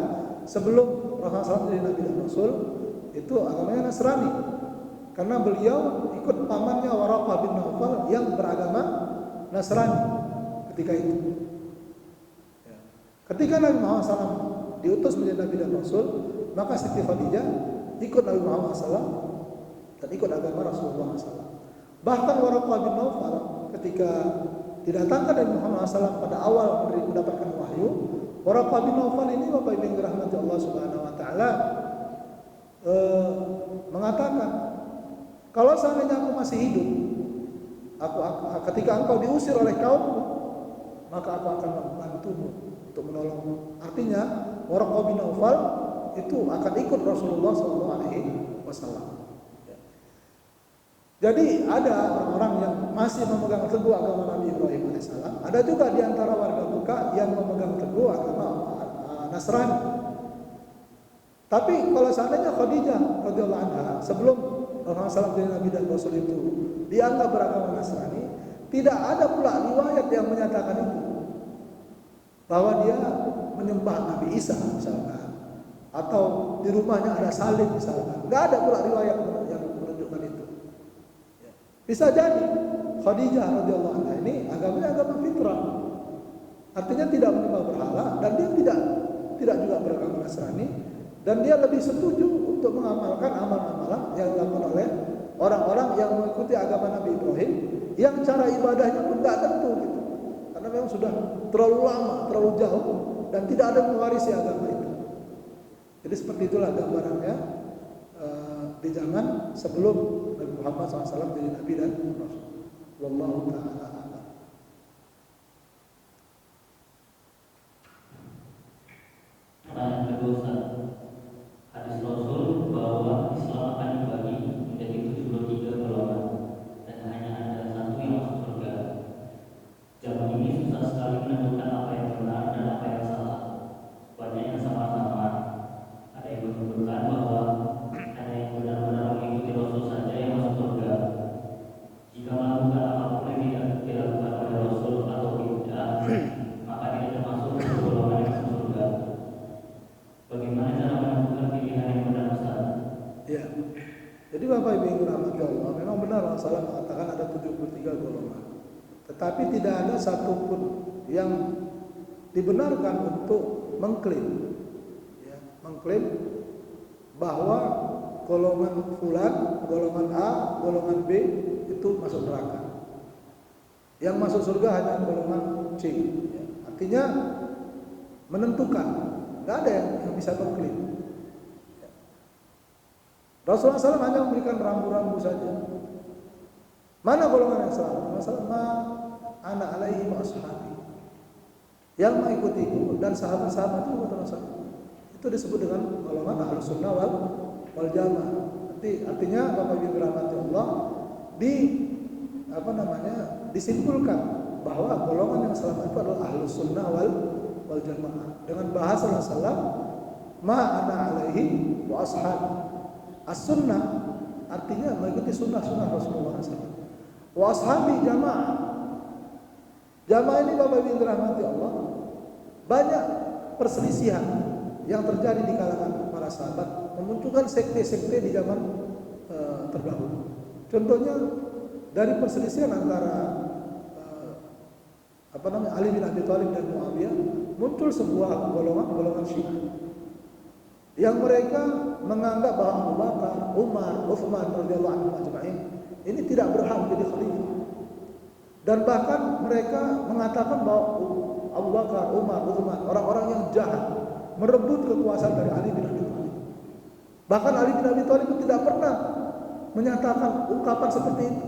Speaker 1: sebelum Rasulullah SAW jadi Nabi dan Rasul itu agamanya Nasrani. Karena beliau ikut pamannya Waraqah bin Naufal yang beragama Nasrani ketika itu. Ya. Ketika Nabi Muhammad SAW diutus menjadi Nabi dan Rasul, maka Siti Khadijah ikut Nabi Muhammad SAW dan ikut agama Rasulullah SAW. Bahkan Waraqah bin Naufal ketika didatangkan Nabi Muhammad SAW pada awal mendapatkan wahyu, Waraqah bin Naufal ini Bapak Ibu yang dirahmati Allah Subhanahu Wa Taala mengatakan, kalau seandainya aku masih hidup, ketika engkau diusir oleh kaummu, maka aku akan membantumu untuk menolongmu. Artinya Waraqah bin Naufal itu akan ikut Rasulullah SAW. Jadi ada orang-orang yang masih memegang teguh agama Nabi Ibrahim alaihissalam. Ada juga di antara warga Mekah yang memegang teguh agama Nasrani. Tapi kalau seandainya Khadijah radhiyallahu anha sebelum Rasulullah SAW jadi Nabi dan Rasul itu dianggap beragama Nasrani, tidak ada pula riwayat yang menyatakan itu, bahwa dia menyembah Nabi Isa misalkan, atau di rumahnya ada salib misalkan. Nggak ada pula riwayat yang menunjukkan itu. Bisa jadi Khadijah radhiyallahu anha ini agamanya agama fitrah, artinya tidak menyembah berhala, dan dia tidak juga beragama Nasrani, dan dia lebih setuju untuk mengamalkan amal-amalan yang dilakukan oleh orang-orang yang mengikuti agama Nabi Ibrahim, yang cara ibadahnya pun nggak tentu gitu, karena memang sudah terlalu lama, terlalu jauh, dan tidak ada yang mewarisi agama itu. Jadi seperti itulah gambarannya di zaman sebelum Nabi Muhammad SAW jadi Nabi dan Rasul. Wallahu ta'ala a'lam.
Speaker 2: Pertanyaan kedua, Ustaz. Hadis Rasul bahwa Islam akan dibagi menjadi 73 golongan dan hanya ada satu yang masuk surga. Zaman ini susah sekali menentukan apa yang benar dan apa yang salah. Banyak yang sama-sama. Ada yang menunjukkan bahwa ada yang benar-benar mengikuti Rasul saja yang masuk surga. Jika melakukan apapun yang tidak dilakukan oleh Rasul atau bid'ah, maka tidak termasuk golongan yang masuk surga. Bagaimana cara menentukan pilihan yang benar, Ustaz?
Speaker 1: Ya. Jadi Bapak Ibu yang dirahmati Allah, memang benar Rasulullah mengatakan ada 73 golongan. Tetapi tidak ada satupun yang dibenarkan untuk mengklaim bahwa golongan fulan, golongan A, golongan B itu masuk neraka. Yang masuk surga hanya golongan C. Ya. Artinya menentukan, nggak ada yang bisa mengklaim. Ya. Rasulullah SAW hanya memberikan rambu-rambu saja. Mana golongan yang salah? Rasulullah ana alaihi wa ashabi. Yang mengikutiku dan sahabat-sahabat itu kata Rasulullah. Itu disebut dengan golongan Ahlus Sunnah wal Jamaah. Artinya Bapak Ibu dirahmati Allah, disimpulkan bahwa golongan yang selamat itu adalah Ahlus Sunnah wal Jamaah. Dengan bahasa Rasulullah, ma ana alaihi wa ashabi. As-sunnah artinya mengikuti sunnah-sunnah Rasulullah SAW. Wa ashabi jamaah. Jamaah ini Bapak Ibu dirahmati Allah, banyak perselisihan yang terjadi di kalangan para sahabat memunculkan sekte-sekte di zaman terdahulu. Contohnya dari perselisihan antara Ali bin Abi Thalib dan Muawiyah, muncul sebuah golongan Syiah yang mereka menganggap bahwa Abu Bakar, Umar, Utsman radhiyallahu anhum ajma'in ini tidak berhak menjadi khalifah. Dan bahkan mereka mengatakan bahwa Abu Bakar, Umar, Utsman orang-orang yang jahat merebut kekuasaan dari Ali bin Abi Thalib. Bahkan Ali bin Abi Thalib tidak pernah menyatakan ungkapan seperti itu.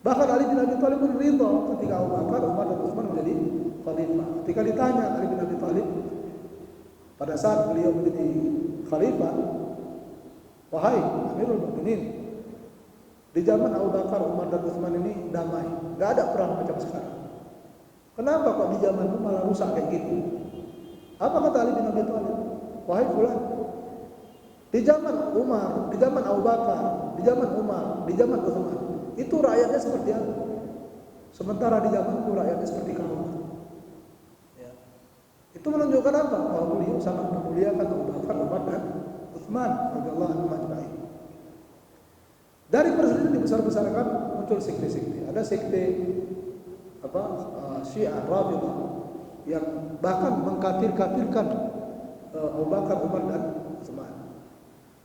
Speaker 1: Bahkan Ali bin Abi Thalib ridha ketika Abu Bakar, Umar dan Utsman menjadi khalifah. Ketika ditanya Ali bin Abi Thalib pada saat beliau menjadi khalifah, wahai Amirul Mukminin, di zaman Abu Bakar, Umar dan Utsman ini damai, nggak ada perang macam sekarang. Kenapa kok di zamanmu malah rusak kayak gitu? Apa kata Ali bin Abi Thalib? Wahai fulan, di zaman Umar, di zaman Abu Bakar, di zaman Umar, di zaman Utsman, itu rakyatnya seperti apa? Sementara di zamanku rakyatnya seperti kamu. Ya. Itu menunjukkan apa? Bahwa beliau sangat memuliakan Abu Bakar, Umar dan Utsman radhiyallahu anhum ajma'in. Dari perselisihan dibesar-besarkan muncul sekte-sekte. Ada sekte Syiah Rafidhah yang bahkan mengkafir-kafirkan Abu Bakar, Umar dan Utsman.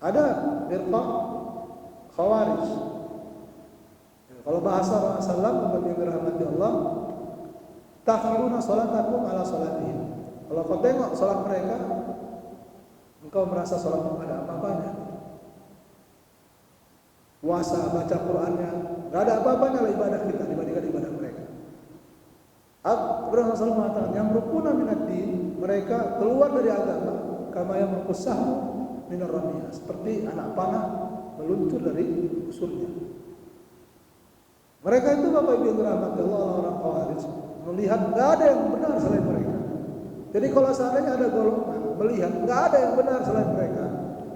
Speaker 1: Ada firqah Khawarij. Kalau bahasa Rasulullah bagi dirahmati Allah, takhiruna salatakum ala salatihim. Kalau kau tengok salat mereka, engkau merasa salatmu ada apa-apanya. Puasa, baca Qur'annya, enggak ada apa-apanya lah ibadah kita dibandingkan ibadah mereka. Rasulullah mengatakan yang rukuna minad din, mereka keluar dari agama kama yang mengkusahmu minar ramiyah, seperti anak panah meluncur dari usulnya. Mereka itu Bapak Ibu yang dirahmati Allah, orang Khawarij, melihat enggak ada yang benar selain mereka. Jadi kalau seandainya ada golongan melihat enggak ada yang benar selain mereka,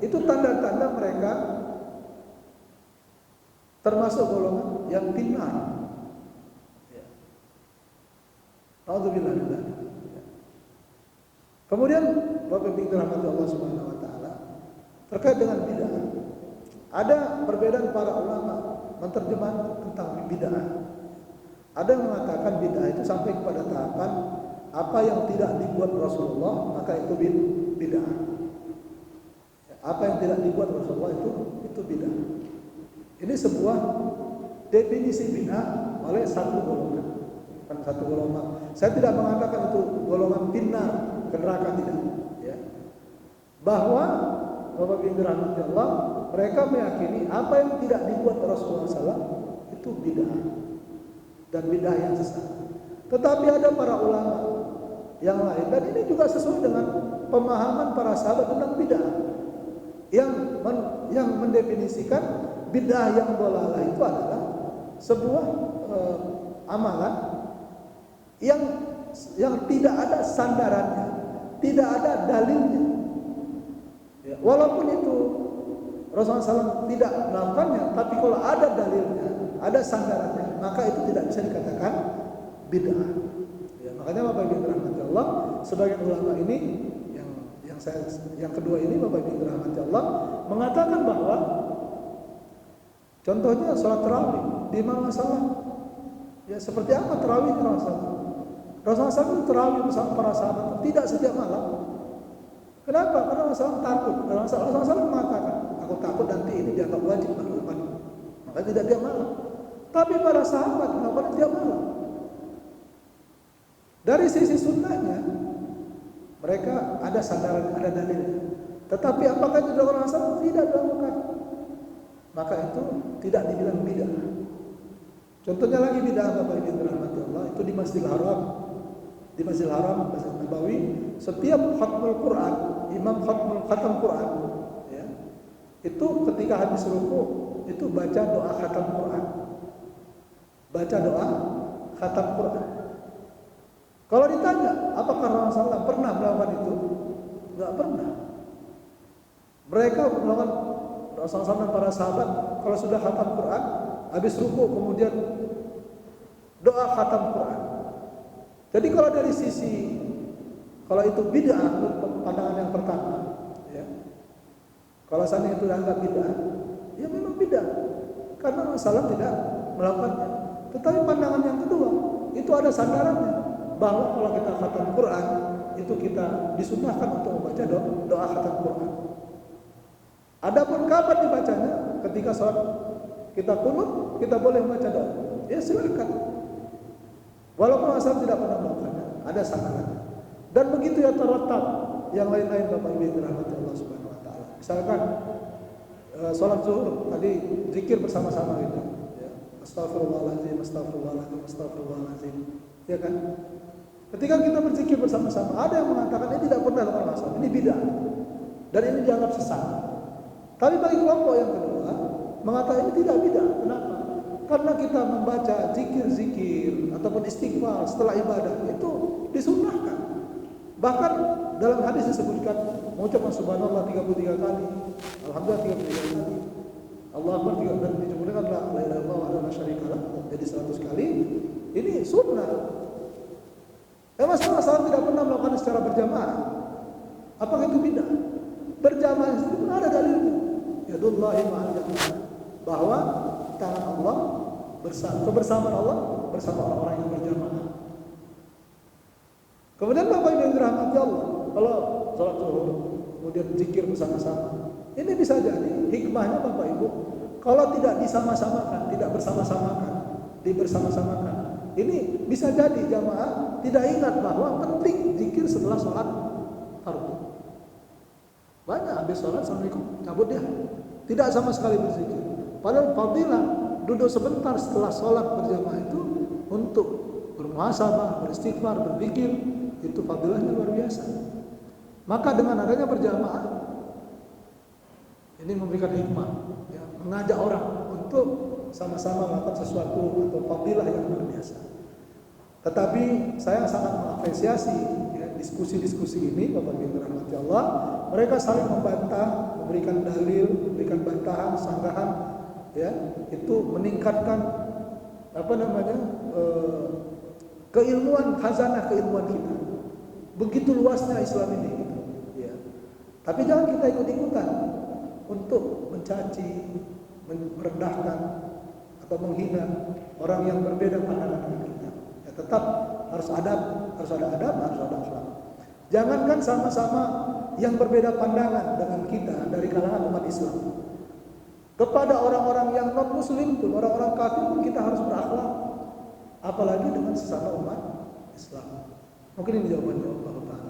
Speaker 1: itu tanda-tanda mereka termasuk golongan yang finnar. Ya. Alhamdulillah. Kemudian Bapak Ibu dirahmati Allah Subhanahu wa taala, terkait dengan bid'ah. Ada perbedaan para ulama menterjemahkan tentang bid'ah. Ada yang mengatakan bid'ah itu sampai kepada tahapan apa yang tidak dibuat Rasulullah maka itu bid'ah. Apa yang tidak dibuat Rasulullah itu bid'ah. Ini sebuah definisi bid'ah oleh satu golongan. Bukan satu golongan. Saya tidak mengatakan itu golongan finnar ke neraka, tidak. Ya. Bahwa Bapak Ibu dirahmati Allah, mereka meyakini apa yang tidak dibuat Rasulullah SAW itu bid'ah dan bid'ah yang sesat. Tetapi ada para ulama yang lain, dan ini juga sesuai dengan pemahaman para sahabat tentang bid'ah, yang mendefinisikan bid'ah yang dhalalah itu adalah sebuah amalan yang tidak ada sandarannya, tidak ada dalilnya. Ya, walaupun itu Rasulullah SAW tidak melakukannya, tapi kalau ada dalilnya, ada sandarannya, maka itu tidak bisa dikatakan bid'ah. Ya, makanya Bapak Ibu dirahmati Allah, sebagian ulama ini yang kedua ini Bapak Ibu dirahmati Allah mengatakan bahwa contohnya sholat tarawih di Imam Salam. Ya, seperti apa tarawih Rasulullah? Rasulullah SAW tarawih bersama para sahabat tidak setiap malam. Kenapa? Karena Rasulullah takut. Rasulullah SAW mengatakan, aku takut nanti ini dianggap wajib melakukan. Maka tidak tiap malam. Tapi para sahabat melakukan tiap malam. Dari sisi sunnahnya, mereka ada sandaran, ada dalil. Tetapi apakah itu dilakukan Rasulullah? Tidak dilakukan. Maka itu tidak dibilang bid'ah. Contohnya lagi bid'ah Bapak Ibu dirahmati Allah, itu di Masjidil Haram. Di Masjidil Haram, Masjid Nabawi, setiap khatmul Quran, imam khatam Quran, ya, itu ketika habis ruku itu baca doa khatam Quran, baca doa khatam Quran. Kalau ditanya apakah Rasulullah pernah melakukan itu, nggak pernah. Mereka melakukan, Rasulullah dan para sahabat kalau sudah khatam Quran, habis ruku kemudian doa khatam Quran. Jadi kalau dari sisi, kalau itu bid'ah menurut pandangan yang pertama, ya, Kalau seandainya itu dianggap bid'ah, ya memang bid'ah. Karena Rasulullah tidak melakukannya. Tetapi pandangan yang kedua, itu ada sandarannya. Bahwa kalau kita khatam Quran, itu kita disunnahkan untuk membaca doa khatam Quran. Adapun kapan dibacanya? Ketika sholat kita kunut, kita boleh membaca doa. Ya silakan. Walaupun asal tidak pernah melakukannya, ada sandarannya. Dan begitu ya taratab yang lain-lain Bapak Ibu yang dirahmati Allah Subhanahu wa taala. Misalkan sholat zuhur tadi zikir bersama-sama gitu. Ya. Astagfirullahaladzim, astagfirullahaladzim, astagfirullahaladzim. Ya kan? Ketika kita berzikir bersama-sama, ada yang mengatakan ini tidak pernah masalah, ini bid'ah. Dan ini dianggap sesat. Tapi bagi kelompok yang kedua, mengatakan ini tidak bid'ah. Kenapa? Karena kita membaca zikir-zikir ataupun istighfar setelah ibadah itu disunnahkan. Bahkan dalam hadis disebutkan mengucapkan subhanallah 33 kali, alhamdulillah 33 kali, Allah Akbar 3 dan disebutkan la ilaha illallah wa la syarika lah, jadi 100 kali. Ini sunnah. Masalah tidak pernah melakukan secara berjamaah. Apakah itu bid'ah? Berjamaah itu pun ada dalilnya. Yadullahi ma'al jamaah. Bahwa tangan Allah bersama, kebersamaan Allah bersama orang-orang yang berjamaah. Kemudian Bapak Ibu yang dirahmati Allah, kalau salat zuhur, kemudian zikir bersama-sama, ini bisa jadi hikmahnya Bapak Ibu. Kalau tidak disama-samakan, tidak bersama-samakan, dibersama-samakan, ini bisa jadi jamaah tidak ingat bahwa penting zikir setelah sholat fardu. Banyak habis sholat, assalamualaikum, cabut dia, tidak sama sekali berzikir. Padahal fadilah duduk sebentar setelah sholat berjamaah itu untuk bermuhasabah, beristighfar, berzikir, itu fadilahnya luar biasa. Maka dengan adanya berjamaah ini memberikan hikmah, ya, mengajak orang untuk sama-sama melakukan sesuatu atau fadilah yang luar biasa. Tetapi saya sangat mengapresiasi ya, diskusi-diskusi ini, Bapak Ibu rahmati Allah. Mereka saling membantah, memberikan dalil, memberikan bantahan, sanggahan, ya, itu meningkatkan keilmuan, khazanah keilmuan kita. Begitu luasnya Islam ini, gitu, ya. Tapi jangan kita ikut-ikutan untuk mencaci, merendahkan atau menghina orang yang berbeda pandangan dengan kita. Ya, tetap harus ada adab, harus ada akhlak. Jangankan sama-sama yang berbeda pandangan dengan kita dari kalangan umat Islam. Kepada orang-orang yang non muslim pun, orang-orang kafir pun kita harus berakhlak. Apalagi dengan sesama umat Islam. Mungkin ini jawabannya Allah Ta'ala.